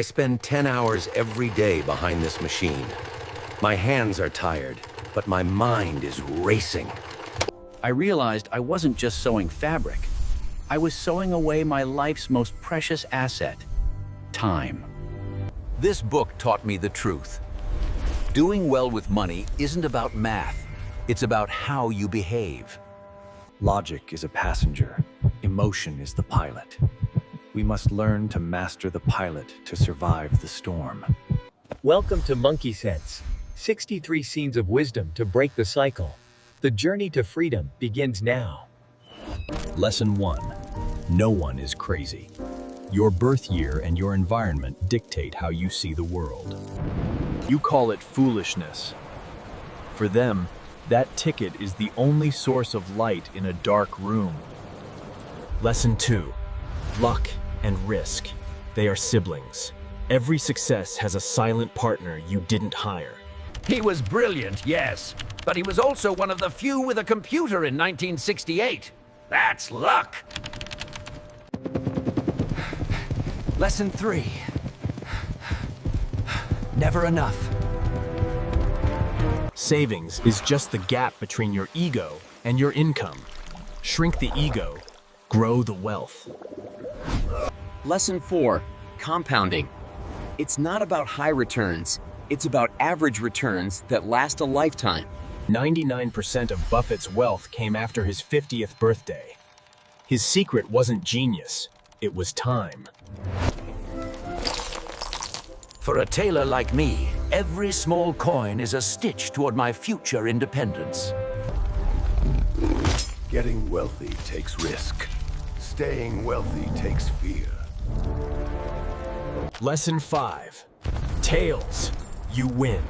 I spend 10 hours every day behind this machine. My hands are tired, but my mind is racing. I realized I wasn't just sewing fabric. I was sewing away my life's most precious asset, time. This book taught me the truth. Doing well with money isn't about math. It's about how you behave. Logic is a passenger. Emotion is the pilot. We must learn to master the pilot to survive the storm. Welcome to MonkeySense, 63 scenes of wisdom to break the cycle. The journey to freedom begins now. Lesson 1. No one is crazy. Your birth year and your environment dictate how you see the world. You call it foolishness. For them, that ticket is the only source of light in a dark room. Lesson 2. Luck and risk. They are siblings. Every success has a silent partner you didn't hire. He was brilliant, yes, but he was also one of the few with a computer in 1968. That's luck. Lesson 3. Never enough. Savings is just the gap between your ego and your income. Shrink the ego, grow the wealth. Lesson 4. Compounding. It's not about high returns. It's about average returns that last a lifetime. 99% of Buffett's wealth came after his 50th birthday. His secret wasn't genius, it was time. For a tailor like me, every small coin is a stitch toward my future independence. Getting wealthy takes risk. Staying wealthy takes fear. Lesson 5. Tails. You win.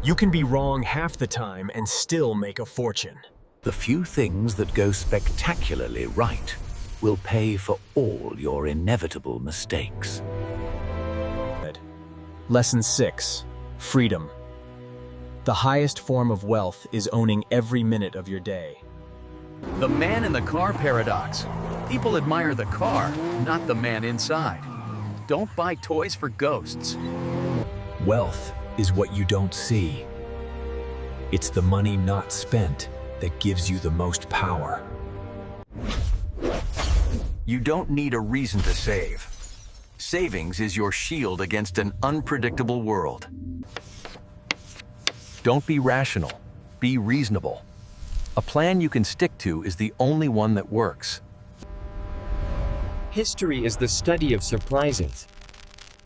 You can be wrong half the time and still make a fortune. The few things that go spectacularly right will pay for all your inevitable mistakes. Lesson 6. Freedom. The highest form of wealth is owning every minute of your day. The man in the car paradox. People admire the car, not the man inside. Don't buy toys for ghosts. Wealth is what you don't see. It's the money not spent that gives you the most power. You don't need a reason to save. Savings is your shield against an unpredictable world. Don't be rational, be reasonable. A plan you can stick to is the only one that works. History is the study of surprises.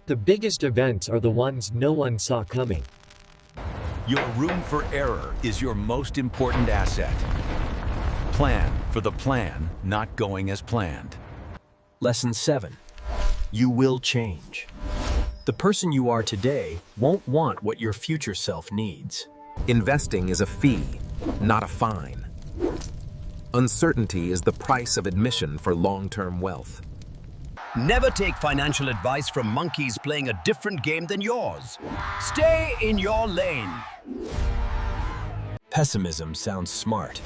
The biggest events are the ones no one saw coming. Your room for error is your most important asset. Plan for the plan not going as planned. Lesson 7. You will change. The person you are today won't want what your future self needs. Investing is a fee, not a fine. Uncertainty is the price of admission for long-term wealth. Never take financial advice from monkeys playing a different game than yours. Stay in your lane. Pessimism sounds smart.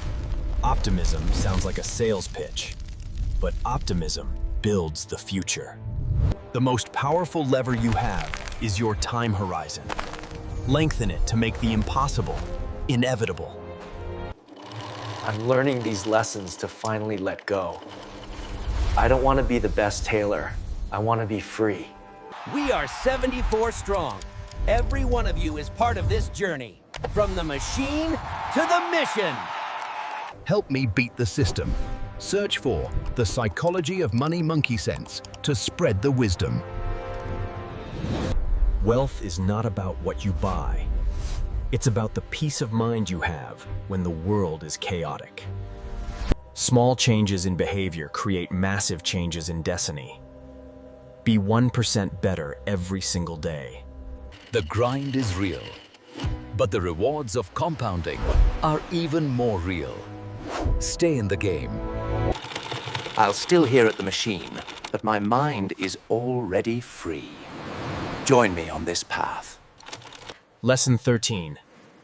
Optimism sounds like a sales pitch. But optimism builds the future. The most powerful lever you have is your time horizon. Lengthen it to make the impossible inevitable. I'm learning these lessons to finally let go. I don't want to be the best tailor. I want to be free. We are 74 strong. Every one of you is part of this journey. From the machine to the mission. Help me beat the system. Search for the Psychology of Money MonkeySense to spread the wisdom. Wealth is not about what you buy. It's about the peace of mind you have when the world is chaotic. Small changes in behavior create massive changes in destiny. Be 1% better every single day. The grind is real, but the rewards of compounding are even more real. Stay in the game. I'll still hear at the machine, but my mind is already free. Join me on this path. Lesson 13.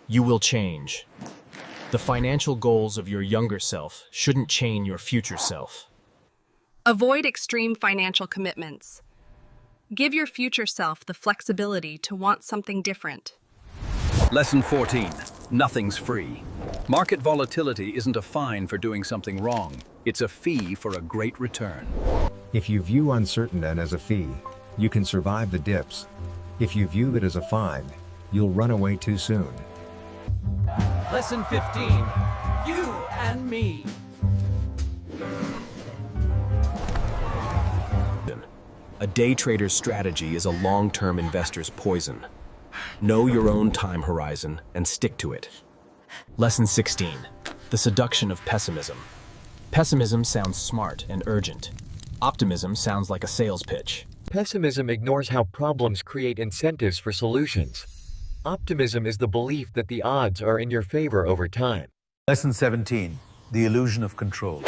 You will change. The financial goals of your younger self shouldn't chain your future self. Avoid extreme financial commitments. Give your future self the flexibility to want something different. Lesson 14. Nothing's free. Market volatility isn't a fine for doing something wrong. It's a fee for a great return. If you view uncertain as a fee, you can survive the dips. If you view it as a fine, you'll run away too soon. Lesson 15. You and me. A day trader's strategy is a long-term investor's poison. Know your own time horizon and stick to it. Lesson 16. The seduction of pessimism. Pessimism sounds smart and urgent. Optimism sounds like a sales pitch. Pessimism ignores how problems create incentives for solutions. Optimism is the belief that the odds are in your favor over time. Lesson 17. The illusion of control.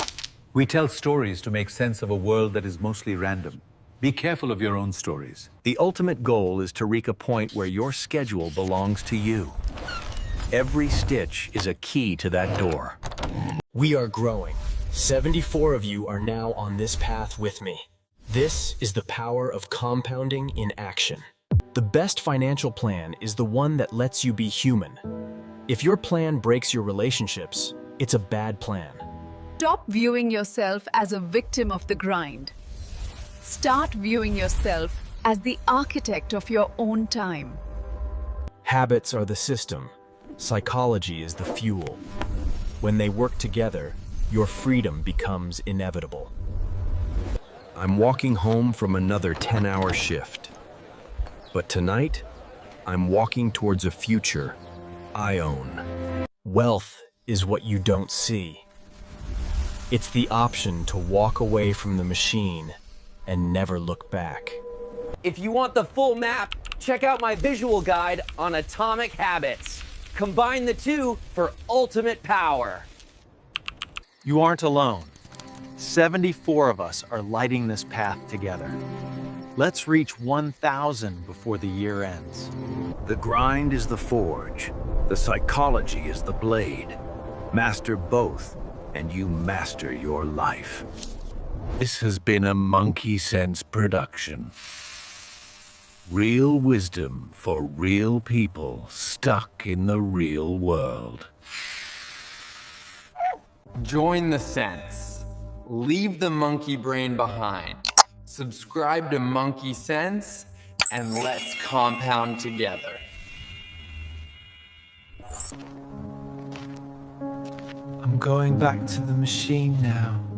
We tell stories to make sense of a world that is mostly random. Be careful of your own stories. The ultimate goal is to reach a point where your schedule belongs to you. Every stitch is a key to that door. We are growing. 74 of you are now on this path with me. This is the power of compounding in action. The best financial plan is the one that lets you be human. If your plan breaks your relationships, it's a bad plan. Stop viewing yourself as a victim of the grind. Start viewing yourself as the architect of your own time. Habits are the system. Psychology is the fuel. When they work together, your freedom becomes inevitable. I'm walking home from another 10-hour shift. But tonight, I'm walking towards a future I own. Wealth is what you don't see. It's the option to walk away from the machine and never look back. If you want the full map, check out my visual guide on atomic habits. Combine the two for ultimate power. You aren't alone. 74 of us are lighting this path together. Let's reach 1,000 before the year ends. The grind is the forge. The psychology is the blade. Master both, and you master your life. This has been a MonkeySense production. Real wisdom for real people stuck in the real world. Join the sense. Leave the monkey brain behind. Subscribe to MonkeySense, and let's compound together. I'm going back to the machine now.